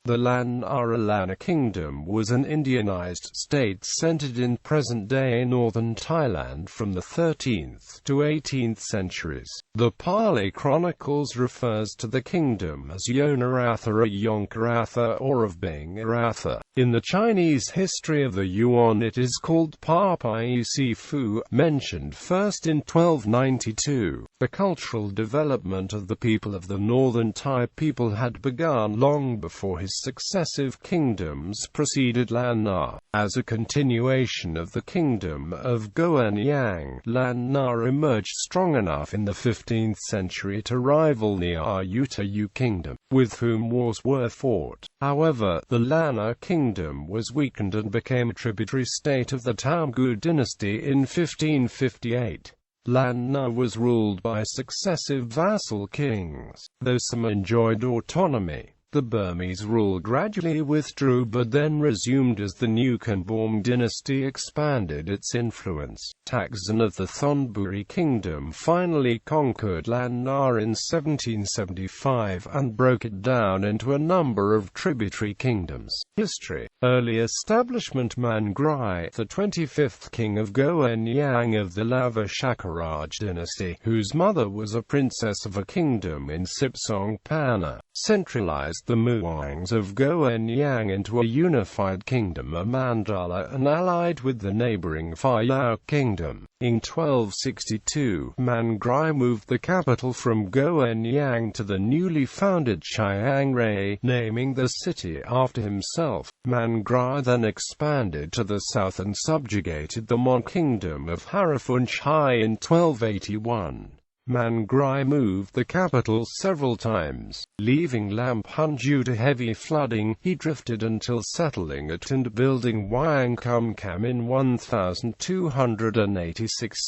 The Lanna Kingdom was an Indianized state centered in present-day northern Thailand from the 13th to 18th centuries. The Pali chronicles refers to the kingdom as Yonarattha or Yonkarattha or of Bingarattha. In the Chinese history of the Yuan it is called Pa-pai-si-fu, mentioned first in 1292. The cultural development of the people of the Northern Thai people had begun long before his successive kingdoms preceded Lan Na. As a continuation of the kingdom of Goan, Lan Na emerged strong enough in the 15th century to rival the Ayutthaya kingdom, with whom wars were fought. However, the Lanna Kingdom was weakened and became a tributary state of the Taungoo dynasty in 1558. Lan Na was ruled by successive vassal kings, though some enjoyed autonomy. The Burmese Rule gradually withdrew but then resumed as the new Khinbom dynasty expanded its influence. Takzan of the Thonburi Kingdom finally conquered Lan Na in 1775 and broke it down into a number of tributary kingdoms. History. Early establishment. Man Grai, the 25th king of Goan of the Lava Shakaraj dynasty, whose mother was a princess of a kingdom in Sipsong Pana, centralized the Muangs of Goan into a unified kingdom, a mandala, and allied with the neighboring Phayao kingdom. In 1262, Man Grai moved the capital from Goan to the newly founded Chiang Rai, naming the city after himself. Man Grai then expanded to the south and subjugated the Mon kingdom of Haraphunchai in 1281. Man Grai moved the capital several times, leaving Lampung due to heavy flooding. He drifted until settling at and building Wang Kum Kam in 1286,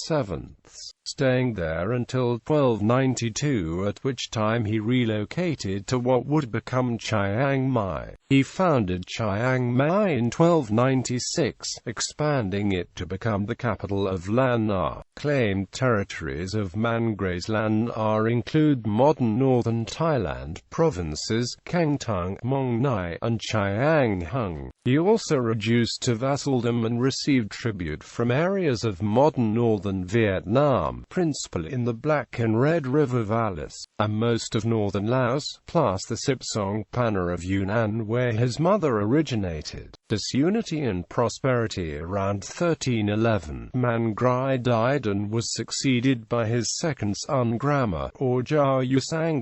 staying there until 1292, at which time he relocated to what would become Chiang Mai. He founded Chiang Mai in 1296, expanding it to become the capital of Lan Na. Claimed territories of Man Grai's Lan Na include modern northern Thailand provinces Kangtung, Mong Nai, and Chiang Hung. He also reduced to vassaldom and received tribute from areas of modern northern Vietnam, principally in the Black and Red River valleys, and most of northern Laos, plus the Sipsong Pana of Yunnan where his mother originated. Disunity and prosperity. Around 1311, Man Grai died and was succeeded by his second son Grama, or Jia Yusang.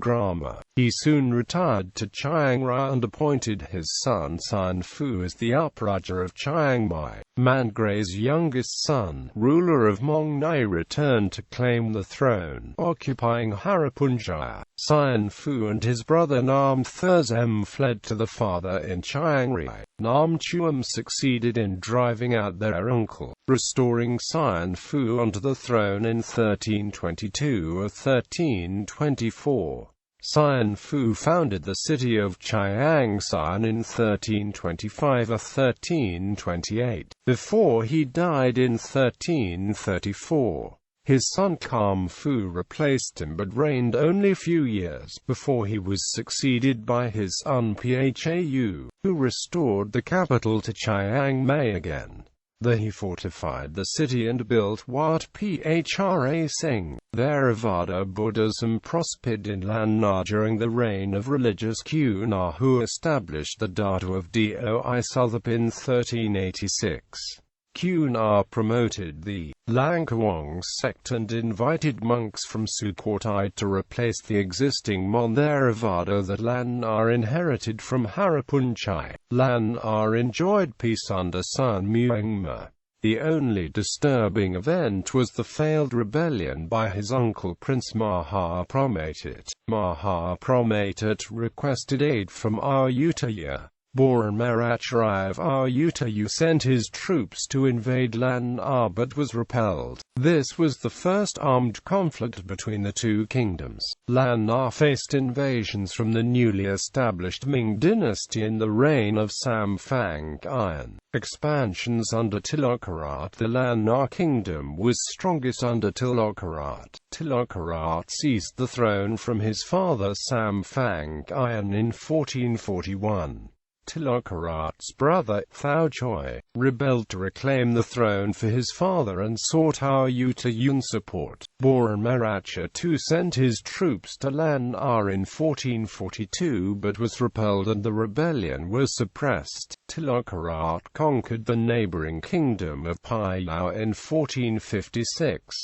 He soon retired to Chiang Rai and appointed his son San Fu as the Upraja of Chiang Mai. Man Grai's youngest son, ruler of Mong Nai, returned to claim the throne, occupying Harapunjaya. San Fu and his brother Nam Thursem fled to the father in Chiang Rai. Nam Chuam succeeded in driving out their uncle, restoring San Fu onto the throne in 1322 or 1324. San Fu founded the city of Chiang San in 1325 or 1328, before he died in 1334. His son Kham Fu replaced him but reigned only a few years before he was succeeded by his son Phau, who restored the capital to Chiang Mai again. There he fortified the city and built Wat Phra Singh. Theravada Buddhism prospered in Lan Na during the reign of religious Yonarattha, who established the Dharma of Doi Suthap in 1386. Yonarattha promoted the Langkawang sect and invited monks from Sukhothai to replace the existing Mon Theravada that Lan Na inherited from Harapunchai. Lan Na enjoyed peace under Sun Muangma. The only disturbing event was the failed rebellion by his uncle Prince Mahapramatat. Mahapramatat requested aid from Ayutthaya. Boramarachari of Ayutthaya sent his troops to invade Lan Na but was repelled. This was the first armed conflict between the two kingdoms. Lan Na faced invasions from the newly established Ming dynasty in the reign of Samphang Iron. Expansions under Tilokarat. The Lan Na Kingdom was strongest under Tilokarat. Tilokarat seized the throne from his father Samphang Iron in 1441. Tilokarat's brother, Thao Choi, rebelled to reclaim the throne for his father and sought Yuan support. Bingarattha II sent his troops to Lan Na in 1442 but was repelled and the rebellion was suppressed. Tilokarat conquered the neighboring kingdom of Pali in 1456.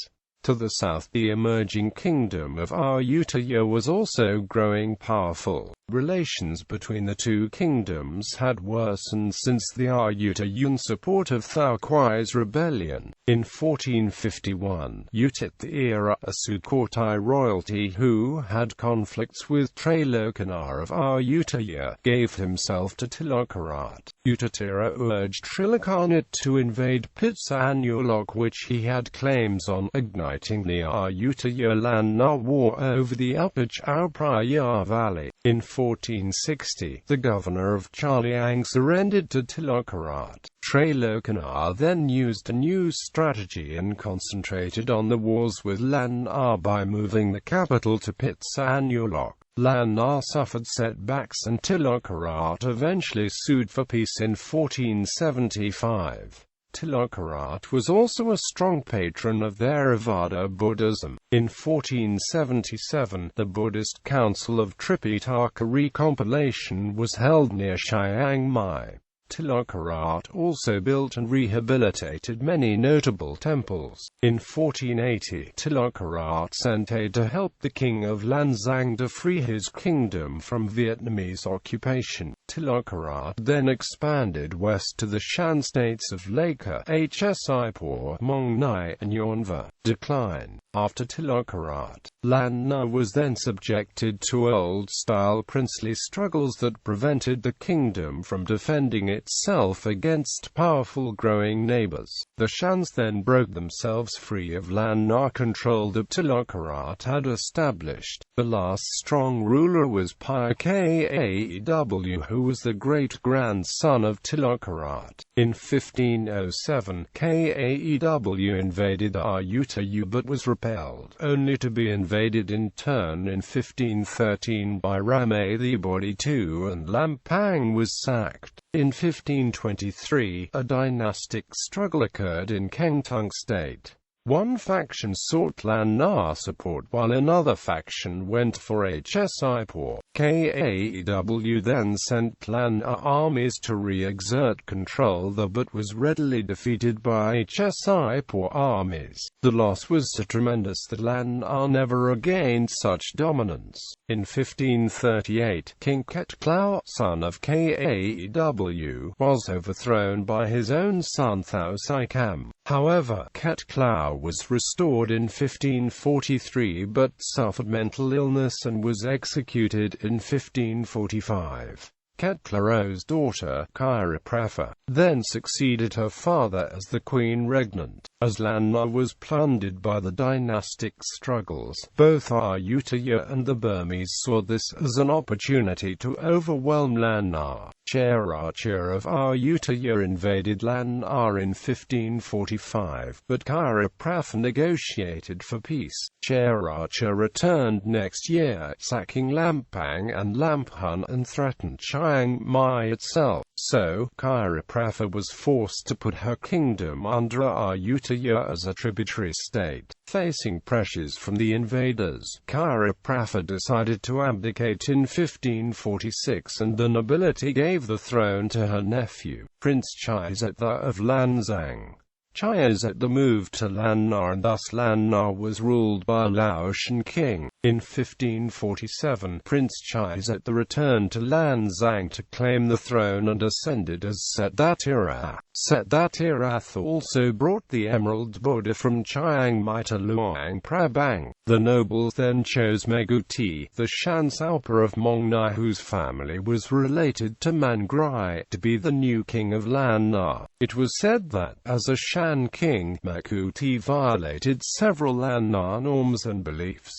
To the south, the emerging kingdom of Ayutthaya was also growing powerful. Relations between the two kingdoms had worsened since the Ayutthaya support of Thao Choi's rebellion. In 1451, Untitled, a Sukhothai royalty who had conflicts with Trailokanar of Ayutthaya, gave himself to Tilokarat. Untitled urged Trilokanat to invade Pitsanulok, which he had claims on, igniting the Ayutthaya-Lan Na war over the upper Chao Phraya Valley. In 1460, the governor of Chaliang surrendered to Tilokarat. Trailokanar then used a new strategy and concentrated on the wars with Lan Na by moving the capital to Pitsanulok. Lan Na suffered setbacks and Tilokarat eventually sued for peace in 1475. Tilokarat was also a strong patron of Theravada Buddhism. In 1477, the Buddhist Council of Tripitaka recompilation was held near Chiang Mai. Tilokarat also built and rehabilitated many notable temples. In 1480, Tilokarat sent aid to help the king of Lanzang to free his kingdom from Vietnamese occupation. Tilokarat then expanded west to the Shan states of Laka, Hsipur, Mong Nai, and Yonva. Decline. After Tilokarat, Lan Na was then subjected to old-style princely struggles that prevented the kingdom from defending itself against powerful growing neighbors. The Shans then broke themselves free of Lan Na control that Tilokarat had established. The last strong ruler was Pa-pai-si-fu, who was the great-grandson of Tilokarat. In 1507, Paewu invaded Ayutthaya but was repelled, only to be invaded in turn in 1513 by Ramayadhibodi II, and Lampang was sacked. In 1523, a dynastic struggle occurred in Kengtung State. One faction sought Lan Na support while another faction went for Hsipur. Paewu then sent Lan Na armies to re-exert control there but was readily defeated by Hsipur armies. The loss was so tremendous that Lan Na never regained such dominance. In 1538, King Ket Klau, son of Paewu, was overthrown by his own son Thao Sikam. However, Ket Klau was restored in 1543 but suffered mental illness and was executed in 1545. Ket Klau's daughter, Yonarattha, then succeeded her father as the queen regnant. As Lan Na was plundered by the dynastic struggles, both Ayutthaya and the Burmese saw this as an opportunity to overwhelm Lan Na. Yonarattha of Ayutthaya invaded Lan Na in 1545, but Yonarattha negotiated for peace. Yonarattha returned next year, sacking Lampang and Lamphun and threatened Chiang Mai itself. So, Yonarattha was forced to put her kingdom under Ayutthaya as a tributary state. Facing pressures from the invaders, Yonarattha decided to abdicate in 1546 and the nobility gave the throne to her nephew, Prince Chiazetha of Lanzang. Chiazetha moved to Lan Na and thus Lan Na was ruled by a Laotian king. In 1547, Prince Chiazetha returned to Lanzang to claim the throne and ascended as Setdatirath. Setdatirath also brought the Emerald Buddha from Chiang Mai to Luang Prabang. The nobles then chose Meguti, the Shan Salpa of Mong Nai, whose family was related to Mangrai, to be the new king of Lan Na. It was said that, as a Shan king, Meguti violated several Lan Na norms and beliefs.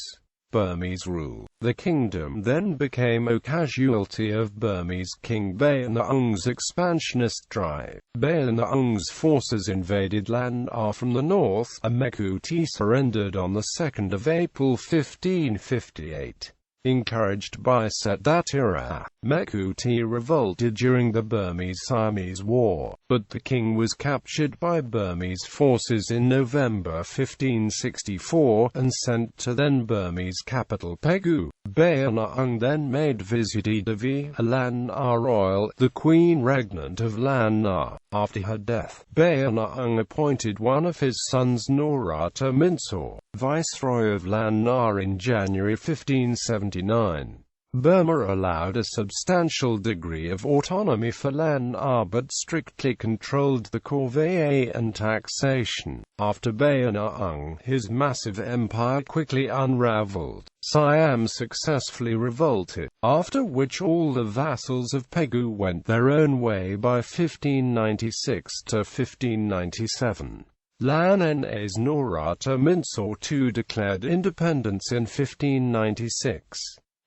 Burmese rule. The kingdom then became a casualty of Burmese King Bayonaung's expansionist drive. Bayonaung's forces invaded Lan Na from the north, and Meguti surrendered on the 2nd of April 1558. Encouraged by Setthathira, Mekuti revolted during the Burmese-Siamese War, but the king was captured by Burmese forces in November 1564 and sent to then Burmese capital Pegu. Bayonaung then made Visudiddevi a Lan Na royal, the queen regnant of Lan Na. After her death, Bayonaung appointed one of his sons Yonarattha Minsor, viceroy of Lan Na in January 1579. Burma allowed a substantial degree of autonomy for Lan Na but strictly controlled the corvée and taxation. After Bayonaung, his massive empire quickly unraveled. Siam successfully revolted, after which all the vassals of Pegu went their own way by 1596 to 1597. Lan Na's Yonarattha Minsor II declared independence in 1596.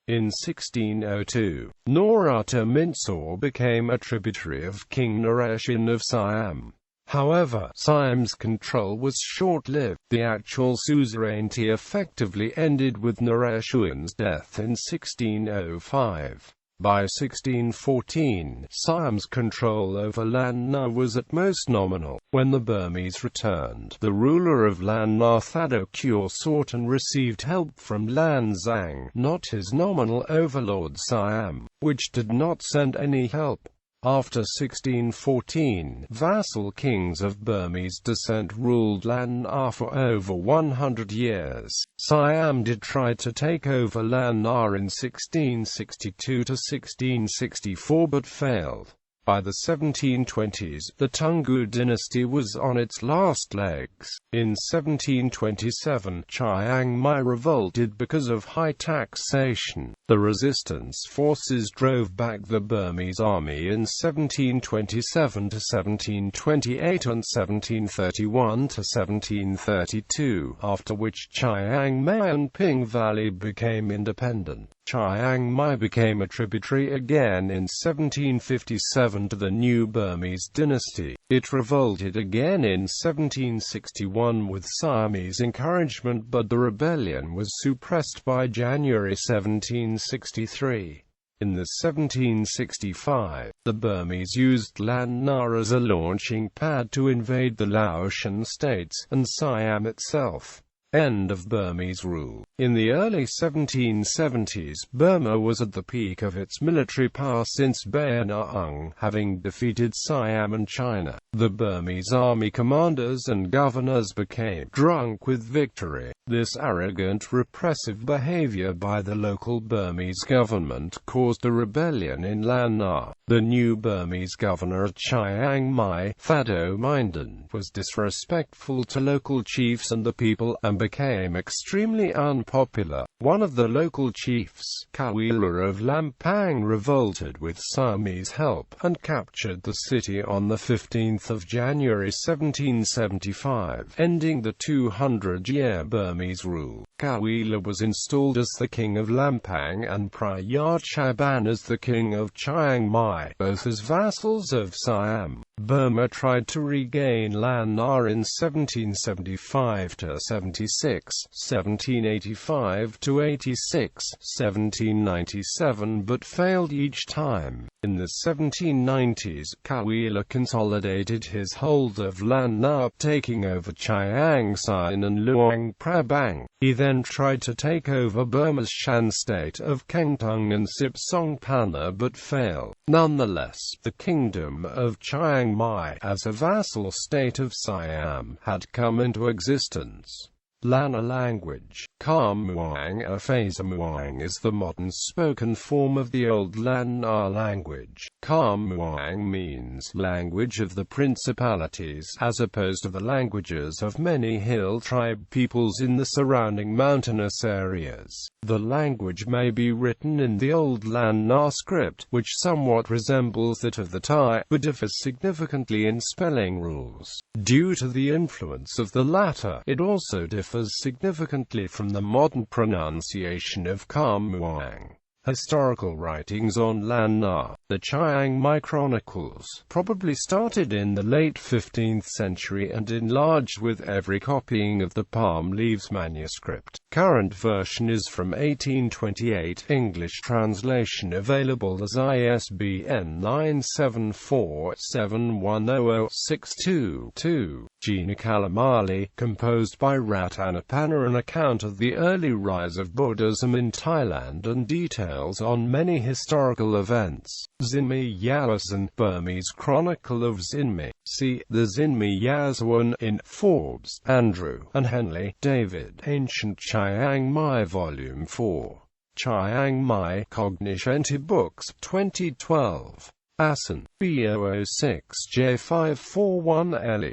In 1602, Yonarattha Minsor became a tributary of King Nareshin of Siam. However, Siam's control was short-lived. The actual suzerainty effectively ended with Nareshin's death in 1605. By 1614, Siam's control over Lan Na was at most nominal. When the Burmese returned, the ruler of Lan Na Thado Kure sought and received help from Lan Xang, not his nominal overlord Siam, which did not send any help. After 1614, vassal kings of Burmese descent ruled Lan Na for over 100 years. Siam did try to take over Lan Na in 1662 to 1664 but failed. By the 1720s, the Tungu dynasty was on its last legs. In 1727, Chiang Mai revolted because of high taxation. The resistance forces drove back the Burmese army in 1727 to 1728 and 1731 to 1732, after which Chiang Mai and Ping Valley became independent. Chiang Mai became a tributary again in 1757 to the new Burmese dynasty. It revolted again in 1761 with Siamese encouragement, but the rebellion was suppressed by January 1763. In the 1765, the Burmese used Lan Na as a launching pad to invade the Laotian states, and Siam itself. End of Burmese rule. In the early 1770s, Burma was at the peak of its military power since Bayonaung, having defeated Siam and China. The Burmese army commanders and governors became drunk with victory. This arrogant, repressive behavior by the local Burmese government caused a rebellion in Lan Na. The new Burmese governor at Chiang Mai, Thado Minden, was disrespectful to local chiefs and the people, and became extremely unpopular. One of the local chiefs, Kawila of Lampang, revolted with Siamese help, and captured the city on the 15th of January 1775, ending the 200-year Burmese rule. Kawila was installed as the king of Lampang and Prayat Chaban as the king of Chiang Mai, both as vassals of Siam. Burma tried to regain Lan Na in 1775 to 76, 1785 to 86, 1797, but failed each time. In the 1790s, Kawila consolidated his hold of Lan Na, taking over Chiang Saen and Luang Prabang. He then tried to take over Burma's Shan state of Kengtung and Sipsong Pana but failed. Nonetheless, the kingdom of Chiang Mai, as a vassal state of Siam, had come into existence. Lanna language. Khamuang or Phasamuang is the modern spoken form of the old Lan Na language. Khamuang means language of the principalities, as opposed to the languages of many hill tribe peoples in the surrounding mountainous areas. The language may be written in the old Lan Na script, which somewhat resembles that of the Thai, but differs significantly in spelling rules. Due to the influence of the latter, it also differs significantly from the modern pronunciation of Khamuang. Historical writings on Lan Na, the Chiang Mai chronicles, probably started in the late 15th century and enlarged with every copying of the palm leaves manuscript. Current version is from 1828, English translation available as ISBN 974-7100-622-2. Gina Kalamali, composed by Ratanapanna, an account of the early rise of Buddhism in Thailand and details on many historical events. Zinmi Yawasan, Burmese Chronicle of Zinmi. See the Zinmi Yazwan in Forbes, Andrew, and Henley, David. Ancient Chiang Mai Volume 4. Chiang Mai Cognoscenti Books, 2012. Assen, B006J541LE.